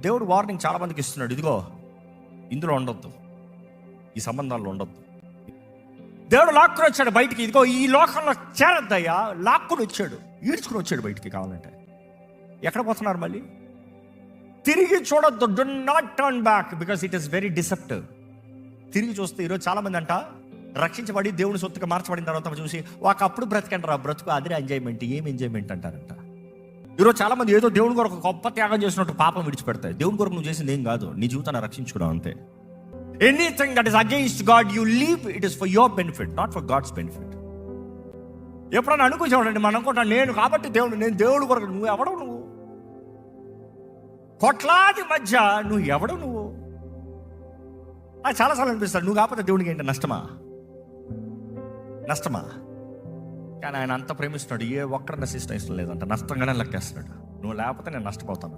దేవుడు వార్నింగ్ చాలా మందికి ఇస్తున్నాడు. ఇదిగో ఇందులో ఉండొద్దు, ఈ సంబంధాల్లో ఉండొద్దు. దేవుడు లాక్కుని వచ్చాడు బయటికి. ఇదిగో ఈ లోకంలో చేరద్దయ్యా, లాక్కుని వచ్చాడు, ఈడ్చుకుని వచ్చాడు బయటికి. కావాలంటే ఎక్కడ పోతున్నారు మళ్ళీ? తిరిగి చూడొద్దు. Do not turn back because it is very deceptive. తిరిగి చూస్తే ఈరోజు చాలా మంది అంట రక్షించబడి దేవుని సొత్తుగా మార్చబడిన తర్వాత చూసి ఒకప్పుడు బ్రతికంటారు, ఆ బ్రతుకు అదే ఎంజాయ్మెంట్. ఏం ఎంజాయ్మెంట్ అంటారంట. ఈరోజు చాలా మంది ఏదో దేవుని కొరకు గొప్ప త్యాగం చేసినట్టు పాపం విడిచిపెడతాయి. దేవుని కొరకు నువ్వు చేసింది ఏం కాదు, నీ జీవితాన్ని రక్షించుకోవడం అంతే. Anything that is against God you leave, it is for your benefit, not for God's benefit. ఎప్పుడన్నా అనుకుంటామండి, మనం అనుకుంటాను నేను కాబట్టి దేవుడు, నేను దేవుడు కొరకు. నువ్వు ఎవడవు? నువ్వు కోట్లాది మధ్య నువ్వు ఎవడవు? నువ్వు నాకు చాలాసార్లు అనిపిస్తాడు, నువ్వు కాకపోతే దేవుడికి ఏంటి నష్టమా? కానీ ఆయన అంత ప్రేమిస్తున్నాడు, ఏ ఒక్కరి నశిష్టం ఇష్టం లేదంట, నష్టంగానే లెక్కేస్తున్నాడు. నువ్వు లేకపోతే నేను నష్టపోతాను.